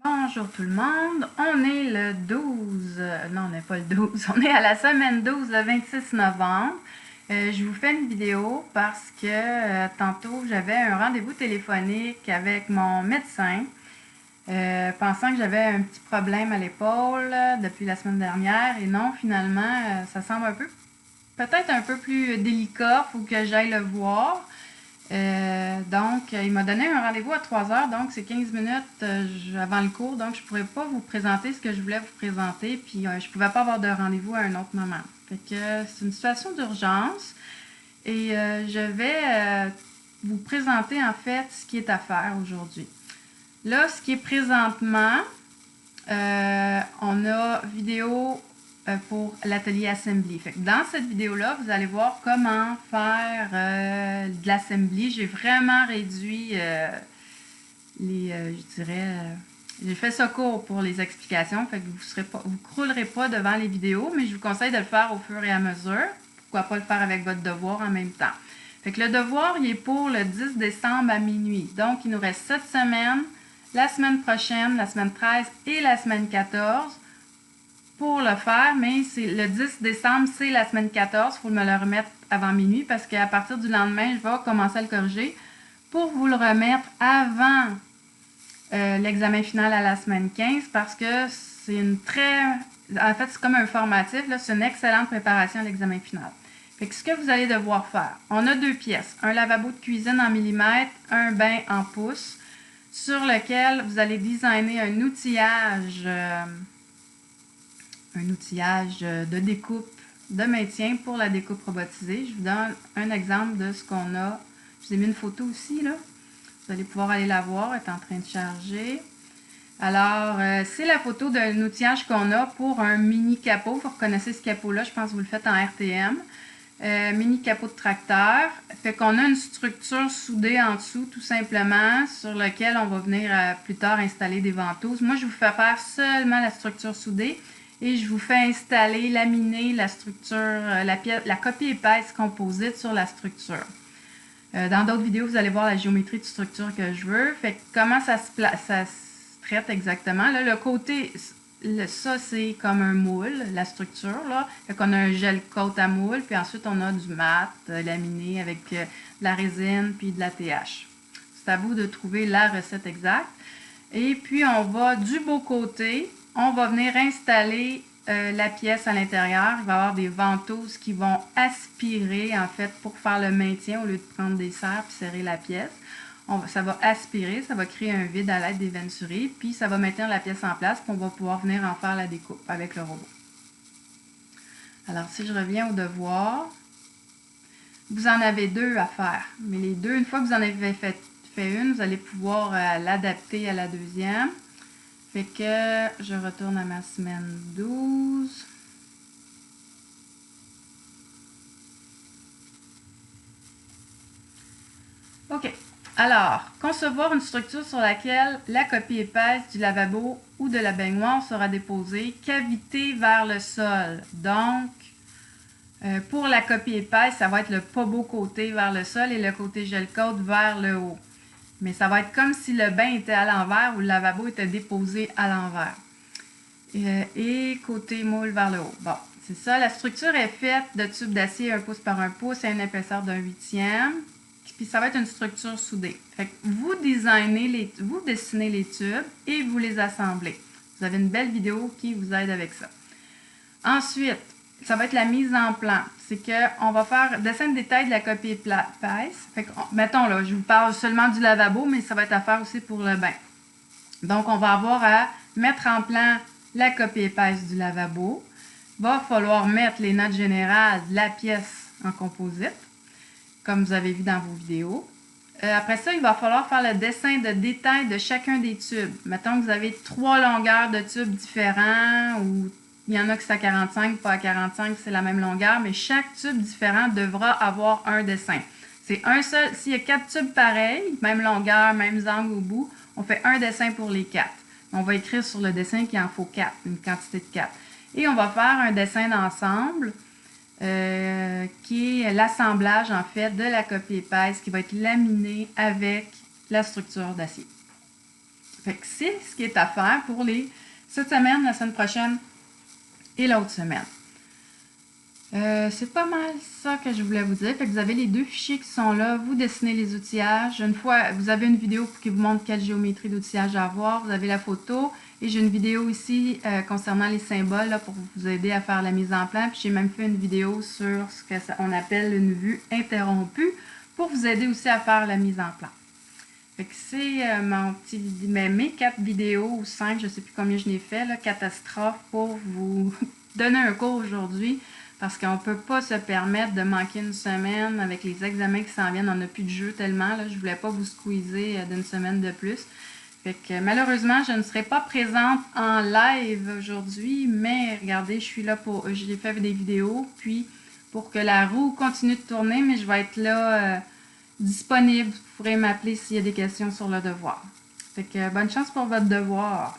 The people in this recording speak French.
Bonjour tout le monde, on est le 12, non on n'est pas le 12, on est à la semaine 12, le 26 novembre. Je vous fais une vidéo parce que tantôt j'avais un rendez-vous téléphonique avec mon médecin, pensant que j'avais un petit problème à l'épaule depuis la semaine dernière et non, finalement ça semble peut-être un peu plus délicat, il faut que j'aille le voir. Donc, il m'a donné un rendez-vous à 3 heures, donc c'est 15 minutes avant le cours, donc je ne pourrais pas vous présenter ce que je voulais vous présenter, puis je ne pouvais pas avoir de rendez-vous à un autre moment. Fait que c'est une situation d'urgence et je vais vous présenter en fait ce qui est à faire aujourd'hui. Là, ce qui est présentement, on a vidéo pour l'atelier Assembly. Fait que dans cette vidéo-là, vous allez voir comment faire de l'Assembly. J'ai vraiment réduit je dirais, j'ai fait ça court pour les explications. Fait que vous croulerez pas devant les vidéos, mais je vous conseille de le faire au fur et à mesure. Pourquoi pas le faire avec votre devoir en même temps. Fait que le devoir, il est pour le 10 décembre à minuit. Donc, il nous reste 7 semaines, la semaine prochaine, la semaine 13 et la semaine 14 pour le faire, mais c'est le 10 décembre, c'est la semaine 14. Il faut me le remettre avant minuit parce qu'à partir du lendemain, je vais commencer à le corriger pour vous le remettre avant l'examen final à la semaine 15 parce que c'est en fait, c'est comme un formatif, c'est une excellente préparation à l'examen final. Fait que ce que vous allez devoir faire, on a deux pièces, un lavabo de cuisine en millimètres, un bain en pouces, sur lequel vous allez designer un outillage de découpe de maintien pour la découpe robotisée. Je vous donne un exemple de ce qu'on a. Je vous ai mis une photo aussi, là. Vous allez pouvoir aller la voir, elle est en train de charger. Alors, c'est la photo d'un outillage qu'on a pour un mini capot. Vous reconnaissez ce capot-là, je pense que vous le faites en RTM. Mini capot de tracteur. Fait qu'on a une structure soudée en dessous, tout simplement, sur laquelle on va venir plus tard installer des ventouses. Moi, je vous fais faire seulement la structure soudée et je vous fais installer, laminer la structure, la copie épaisse composite sur la structure. Dans d'autres vidéos, vous allez voir la géométrie de structure que je veux. Fait que comment ça se traite exactement. Là, le côté, ça c'est comme un moule, la structure. Là. Fait qu'on a un gel coat à moule, puis ensuite on a du mat laminé avec de la résine puis de la TH. C'est à vous de trouver la recette exacte. Et puis on va du beau côté, on va venir installer la pièce à l'intérieur. Il va y avoir des ventouses qui vont aspirer en fait pour faire le maintien au lieu de prendre des serres et serrer la pièce. Ça va aspirer, ça va créer un vide à l'aide des venturi, puis ça va maintenir la pièce en place, puis on va pouvoir venir en faire la découpe avec le robot. Alors, si je reviens au devoir, vous en avez deux à faire, mais les deux, une fois que vous en avez fait une, vous allez pouvoir l'adapter à la deuxième. Fait que je retourne à ma semaine 12. OK. Alors, concevoir une structure sur laquelle la copie épaisse du lavabo ou de la baignoire sera déposée, cavité vers le sol. Donc, pour la copie épaisse, ça va être le pas beau côté vers le sol et le côté gel coat vers le haut. Mais ça va être comme si le bain était à l'envers ou le lavabo était déposé à l'envers. Et côté moule vers le haut. Bon, c'est ça. La structure est faite de tubes d'acier 1 pouce par 1 pouce et une épaisseur d'1/8. Puis ça va être une structure soudée. Fait que vous dessinez les tubes et vous les assemblez. Vous avez une belle vidéo qui vous aide avec ça. Ensuite, ça va être la mise en plan. C'est qu'on va faire dessin de détail de la copie épaisse. Fait que, mettons là, je vous parle seulement du lavabo, mais ça va être à faire aussi pour le bain. Donc, on va avoir à mettre en plan la copie épaisse du lavabo. Il va falloir mettre les notes générales de la pièce en composite, comme vous avez vu dans vos vidéos. Après ça, il va falloir faire le dessin de détail de chacun des tubes. Mettons que vous avez 3 longueurs de tubes différents ou il y en a qui c'est à 45, pas à 45, c'est la même longueur, mais chaque tube différent devra avoir un dessin. C'est un seul, s'il y a 4 tubes pareils, même longueur, même angle au bout, on fait un dessin pour les 4. On va écrire sur le dessin qu'il en faut 4, une quantité de 4. Et on va faire un dessin d'ensemble qui est l'assemblage en fait de la copie épaisse qui va être laminée avec la structure d'acier. Fait que c'est ce qui est à faire pour cette semaine, la semaine prochaine et l'autre semaine. C'est pas mal ça que je voulais vous dire. Fait que vous avez les deux fichiers qui sont là. Vous dessinez les outillages. Une fois, vous avez une vidéo qui vous montre quelle géométrie d'outillage avoir. Vous avez la photo. Et j'ai une vidéo ici concernant les symboles là, pour vous aider à faire la mise en plan. Puis j'ai même fait une vidéo sur ce qu'on appelle une vue interrompue pour vous aider aussi à faire la mise en plan. Fait que c'est mes 4 vidéos ou 5, je ne sais plus combien je n'ai fait, là, catastrophe pour vous donner un cours aujourd'hui. Parce qu'on ne peut pas se permettre de manquer une semaine avec les examens qui s'en viennent. On n'a plus de jeu tellement. Là, je ne voulais pas vous squeezer d'une semaine de plus. Fait que malheureusement, je ne serai pas présente en live aujourd'hui. Mais regardez, je suis là pour... J'ai fait des vidéos. Puis pour que la roue continue de tourner, mais je vais être là disponible. Vous pourrez m'appeler s'il y a des questions sur le devoir. Fait que bonne chance pour votre devoir.